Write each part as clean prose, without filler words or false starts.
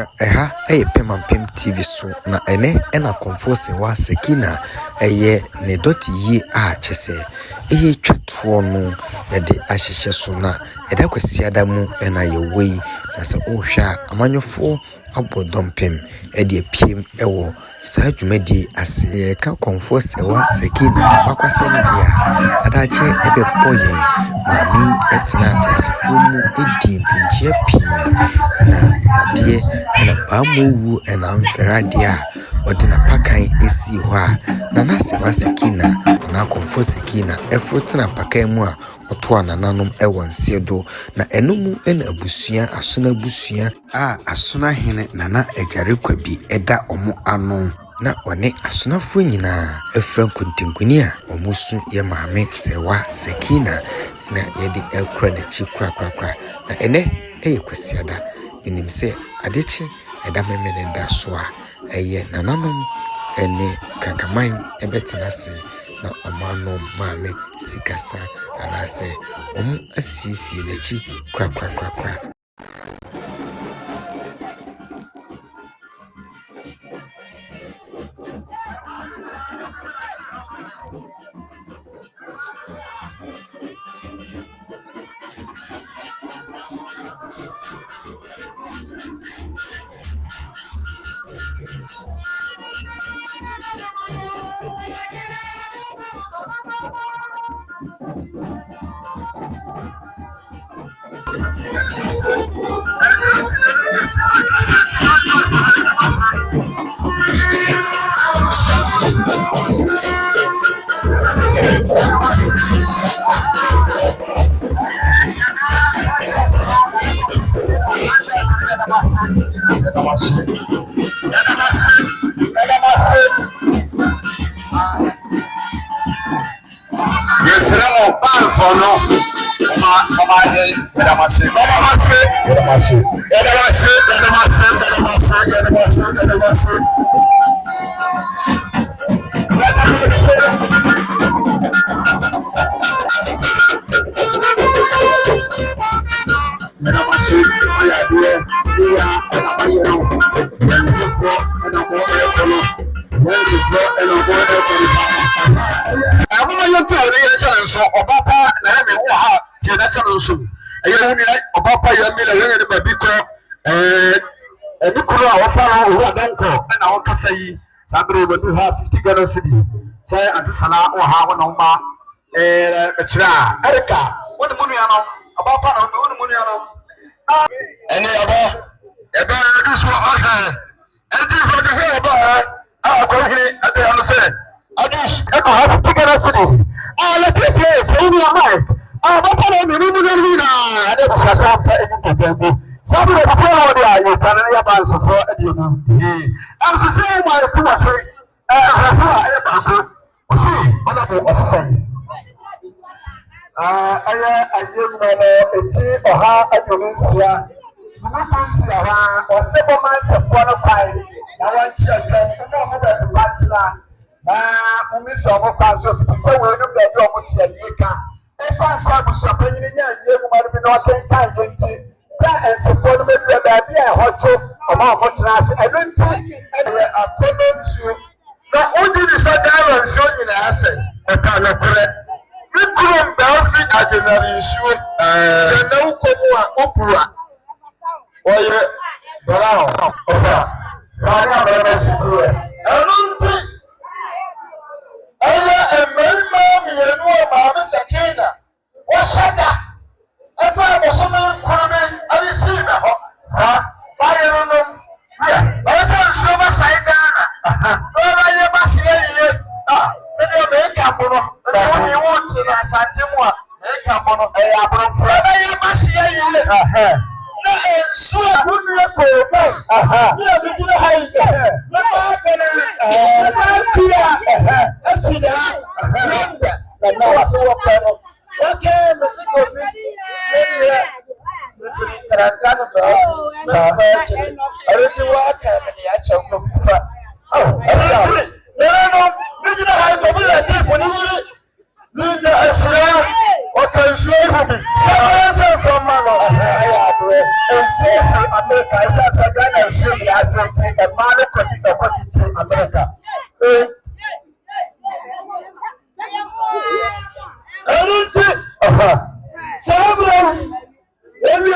na ɛha Pemampem TV so na ene konfo se wa Sekina ne doti yi a kyese twatoɔ no yɛde ahyehye so na ɛda kwasiada mu na yɛwei na sɛ ohwɛ a amanyɔfo abɔdɔmpem ɛde apiem ɛwɔ saa dwumadi ase ka konfo se wa Sekina bakwasɛm dia adagye ɛbɛbɔ yɛn maami ɛtena tasefo mu edi mpinkyia pii na adeɛ na baamowu na mferadeɛ a ɔde na pakan esi hɔ a na nase wa Sekina na konfo Sekina ɛfrotena pakan mu a ɔto anananom ɛwɔ nsedo na ɛnum na abusua asona abusua a asona hene nana agyare kwabi ɛda ɔmo ano na ɔne asonafo nyinaa ɛfra kuntinkuni a ɔmo su yɛ maame sewa Sekina na yɛde ɛkra n'akyi krakrakra na ɛnɛ kwasiada menim sɛ adekye ɛda memene so a ɛyɛ nananom ɛne krakaman ɛbɛtena se na ɔmanom maame sikasa anasɛ ɔmo asiesie n'akyi krakrakrakra. Sabre do ha 50 Ghana cedi say antisana o ha wona ma etira erika woni munu ya no abapa na woni munu ya no ene aba eba do so okay enti so do so aba ko hiri ate anu se adus e ko ha 50 Ghana cedi let me say so woni ama abapa na munu na ade sasa fa eni pepembo Sabi the people who are you can never ban so for edium. And so say my two or three Rafa Ebaku. See, honorable officer. I young man, a tea or ha at Provincia. You will see or several months of one of five. Now one children, no bachelor. Miss Omokas of the so we know that you're Mutia. As I saw the champagne in a young man, we not can tie and so for the matter that be a hot choke among what class I went to and a common shoe. Now, only the Sadaran showing in the asset, a kind of correct. We couldn't Belfry at the issue. So no opera. Oh, yeah, but now, Sana City. I don't think I am Mamma Sakina. What's that? I receive a sir. Why you know? Yeah, I said, so much I done. Why you must say, make up on you want to Santimua, make up on a abroad. You must say, so good record. Yeah, we did a high. I see that. Okay, Mr. Coffee. America, asante ɛmaa no kɔdi ti America. Everything. Sabra. Every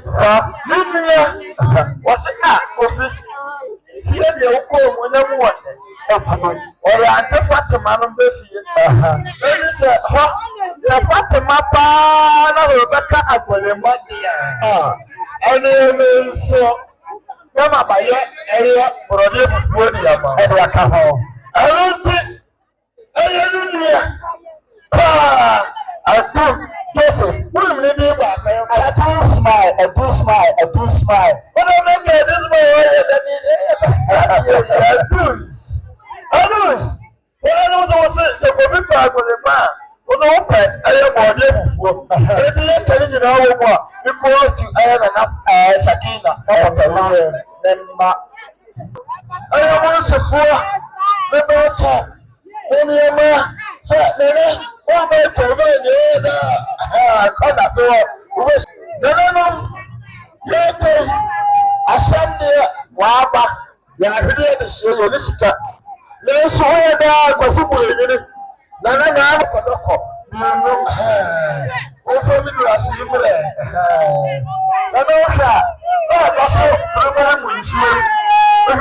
sa. Nini was a coffee. Fear the Oko when I want. Or I take Fatima and Buffy. Then he said, the Fatima Pa, Rebecca Aqualia. And so, Mama by yet, area, Brody before the Yama. I don't think. I do, Joseph. I do smile. But I don't get this way. I do. Well, I know so for people with a man. But no, I am more difficult. I didn't tell you now because you earn enough Sakina. I am also for the daughter. Nene, oh my God, corner for no, yet assembly, Waba, Yahoo, the Solicitor. Let's wear that possible. Nana, Kodoko, over the last year. Nana, oh, that's so program we see. You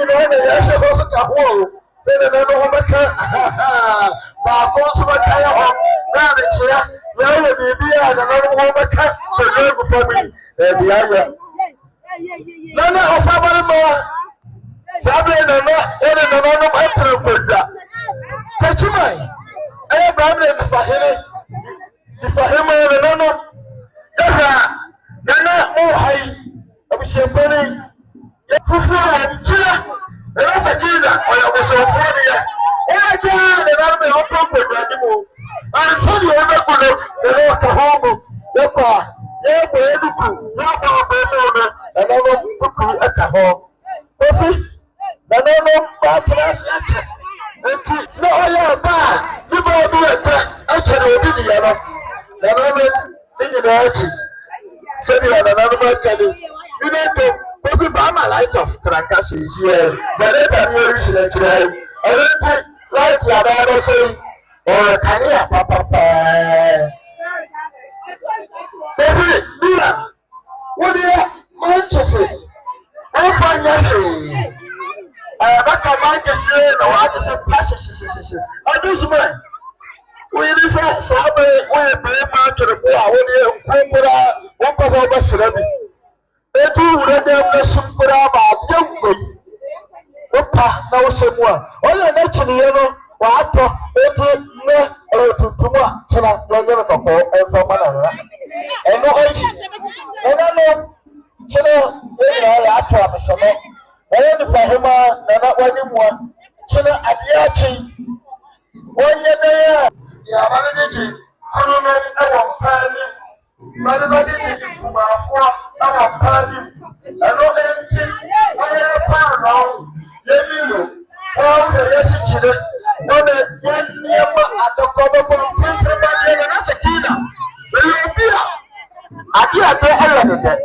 know, there's also a hole. Then another woman can. Consumer Kaya, now the chair, yeah, baby, and another woman can prepare for me. There be other. None of somebody more. Sabi and another answer with that. Touch my. I have problems for him. If I am another, Nana, oh, hi. I was champagne. Fufu chira ela sakina oya kusofania eja le na me opo program mo ansodi ona kuno ela kahongo yekwa yebo eduku yabo bebo na ela buku akaho ofi na no patras acha enti no oya ba ni bo du eta acha na obi ni yaro na no ni na achi sedi na no ma kale ineto But if I'm a light of Crackers is here, the later you reach the train, everything like the other say, or Kania Papa. David, Mila, what do you want to say? I find nothing. I am not a man to say, no, I just a passes. I do smile. We is a Sabre, where Papa to the poor, one was over Serabi. Etu urede msumkura ba yengwe opa na osemua oya na chiniye no wa ato etu ne etutumwa chira yengwe koko enfama na eno ochi no chira yengwe ya ato amesomo oya ni fahima na wani mwa chira adiachi wonye na ya banyeji kuno ewo mpani Madabadi Kumafua, our party, and no empty, I am now, Yemino, all the Yesichid, no, the Yeniama at the Common Prince and Asakina. Will you be up? I do that.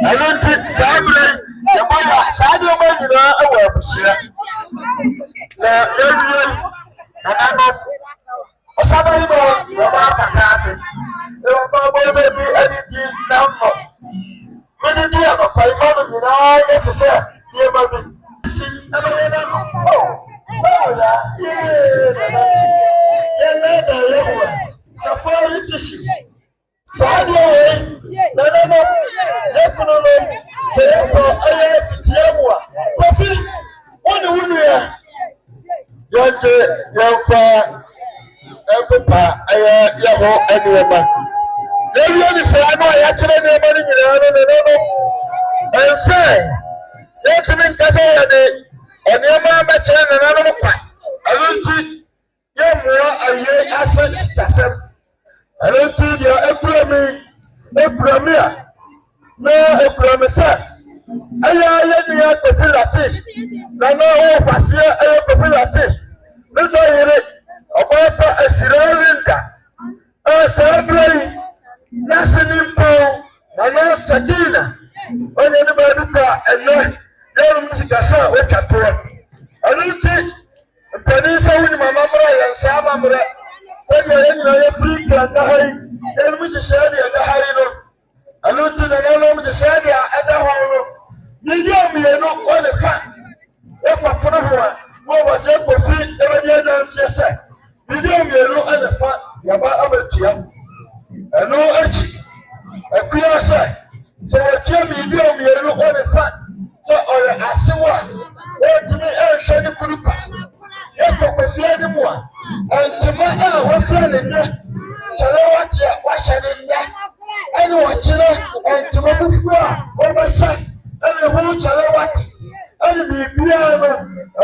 I don't think Sabre, the boy, Sadio Magina, a web share. Now, and I know. Somebody know Patasi. The Bible said, be anything number. Many dear, but by money, you know, yet to say, dear baby. See, oh, yeah, so far it is. Sadio, no, I have to tell Coffee, what do young fire. Papa, I yaho anyway. Maybe only say I know I actually never no. I say, gentlemen, Casa, and your mamma chain and another part. I don't think you're more a year assets, Casa. I don't think you're a premier. No, a promiser. I let me out the Philate. I know if I see a Philate. Look at it. Ọ̀pọ̀lọpọ̀ ẹ̀sìrẹ́ Linda ẹ̀sẹ̀ ẹ̀bùrẹ́ yìí lẹ́sìn ní mpọ̀ Nana Sakina. Onye ne ba duka ene yaro musika sa o twatoa. Anunti mpani sa woni mama mra ya sa mamra. Sɛdeɛ yɛn nyinaa yɛ firi kanda ha yi yɛn mu hyehyɛ deɛ ɛda ha yi no ɛno nti na yɛn mu hyehyɛ deɛ ɛda hɔ no yɛyɛ mmienu wɔne ka yɛkɔpono ho a wɔwɔ sɛ kɔfi yɛbɛdi adanseɛ sɛ yɛyɛ mmienu ɛne fa yɛba abɛtua ɛno akyi akua sɛ wɔtua mmienu mmienu wɔne fa sɛ ɔyɛ asewa wɔntumi ɛnhwɛ ne kurupa yɛkɔ kɔfi anim a ntoma a wɔfira ne nnɛ kyerɛ wɔte a wɔahyɛ ne nnɛ ɛne wɔkyerɛ ntoma fufuo a wɔbɛhyɛ ɛne ho kyerɛ wɔte ɛne biribiara no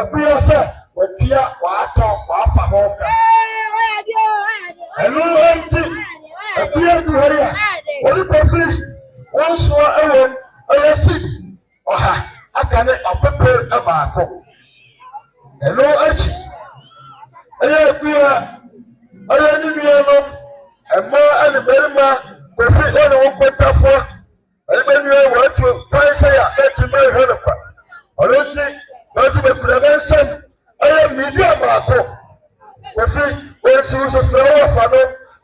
akua sɛ wɔtua wɔatɔ wɔafa ho ka ɛno nti akua du hɔ yi a wɔde kɔfiri wɔn soɔ ɛwɔ ɛyɛ si ɔha aka ne ɔpepe baako ɛno akyi ɛyɛ akua ɛyɛ ne nuanom mmaa ɛne barima kɔfi ɔne wɔn kɔntafoɔ ɛne bɛnua wɔatu kwan sɛ a ɛtumi ɛhwɛ no kwa ɔno nti wɔatu bɛkura bɛ nsɛm ɛyɛ media baako kɔfi wɔnsi so frɛ wɔ fa no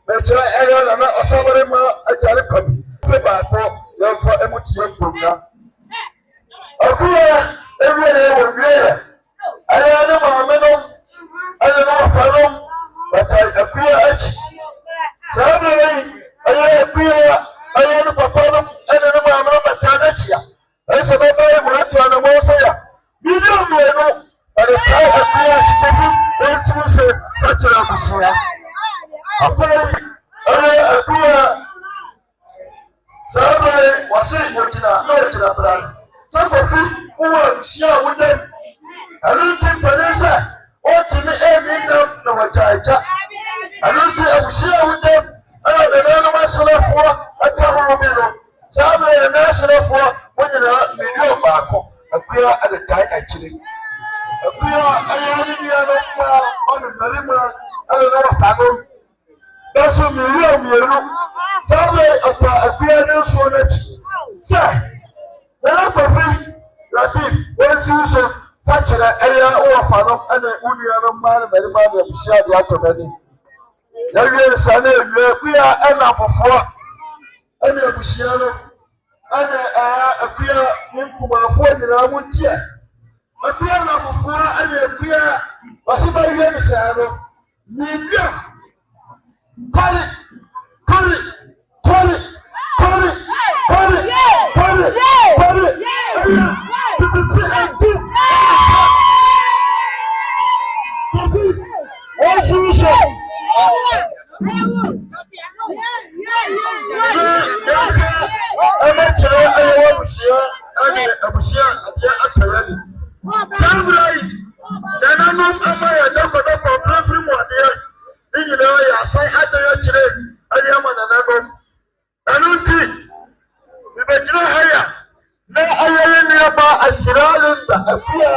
bɛkyerɛ ɛyɛ nana ɔsabarima agyare kɔbi pɛ baako yɛmfa ɛmu tie nkonnwa akua ɛwie wɔ wie ɛyɛ ne maame nom ɛyɛ ne wɔfa nom bɛtae akua akyi saa bɛrɛ yi ɛyɛ akua ɛyɛ ne papa nom ɛne ne maame nom bɛtae n'akyi a ɛsɛ bɛbɛyɛ mmerɛtoa ne wɔn sɛ a mmienu mmienu ɛde tae akua akyi kofi wɔnsiw so ka kyerɛ abusua afei ɛyɛ akua saa bɛrɛ yi wɔse wɔgyina na wɔgyina bra no sɛ kofi wowɔ abusua a wodam ɛno nti mpanin sɛ wɔtumi ɛmi nam na wɔgyaagya ɛno nti abusua a wodam ɛna nananom asorofoɔ aka ho bi no saa bɛrɛ na asorofoɔ wɔn nyinaa milion baako akua ɛde tae akyire akua ɛyɛ ne nuanom mmaa ɔne mmarima ɛne ne wɔfa no ɛso milion mmienu saa bɛrɛ ɔta akua ne nsuo n'akyi sɛ nana kɔfi latif wɔnsiw so fa kyerɛ ɛyɛ wɔfa no ɛne wo nuanom mmaa ne mmarima ne abusua de atɔ n'ani yɛwie nsa na ewie akua ɛna fofoɔ ɛne abusua no ɛne akua ne nkumanfoɔ nyinaa mu ntia akua na fofoɔ ɛne akua wɔso bɛwie nsa no mienua kɔre kɔre kɔre kɔre kɔre kɔre kɔre ɛyɛ bibiti ɛdu kofi wɔnsiw so yɛhwɛ ɛbɛkyerɛ ɛyɛ wɔ abusua ɛne abusua adeɛ atɔyɛ ni saa bera yi yɛnanom ama yɛ dɔkɔdɔkɔ firifiri mu adeɛ ne nyinaa yɛ asan adan akyerɛ ɛyɛ ama nananom ɛno nti mebɛgyina ha ya na ɛyɛ yɛ nnuaba asira linda akua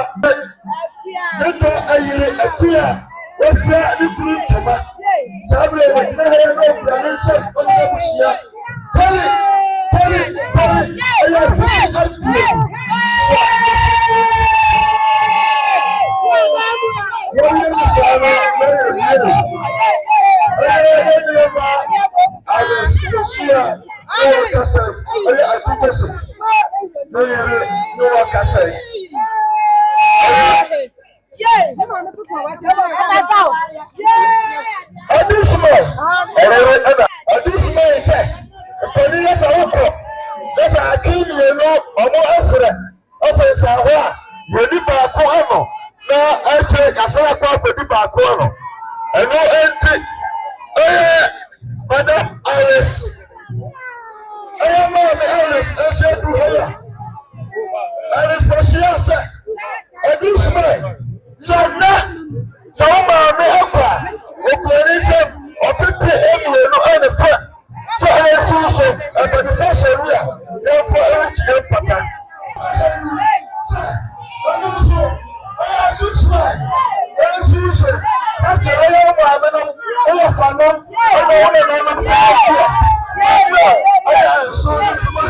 ne dɔ ayere akua wɔfira ne kuru ntoma saa bɛrɛ wɔgyina ha yɛ na ɔfira ne nsɛm ɔne abusua pɛle pɛle pɛle ɛyɛ firi akue wɔyɛ ne saa no na yɛ wie no ɛyɛ yɛ nnuaba ayɛsua na wɔkasa ɛyɛ akutɛsɛ na yɛre na wɔkasa adisuma ɛrɛrɛ ɛna adisuma yi sɛ mpanin yɛ sɛ wokɔ yɛ sɛ ake mmienu ɔmo ɛsrɛ ɔsɛ sɛ hɔ a yɛni baako ano na ɛkyerɛ yasa akɔ akɔdi baako ano ɛno ɛnti ɛyɛ madam Alice ɛyɛ maame Alice ɛhyɛ du hɔ yɛ Alice kɔhyia sɛ adisuma sɛ nna sɛ wo maame akɔ a okura ne nsɛm ɔpepe mmienu ɛne fa sɛ ɔyɛ siw so ɛbɛnifa hyɛri a yɛmfa ɛrekyi ɛmpata ɔno nso ɔyɛ adisuma ɛyɛ siw so fa kyerɛ ɔyɛ wo maame nom woyɛ fa nom ɛna wo nananom sɛ afia ɛyɛ nso ne duma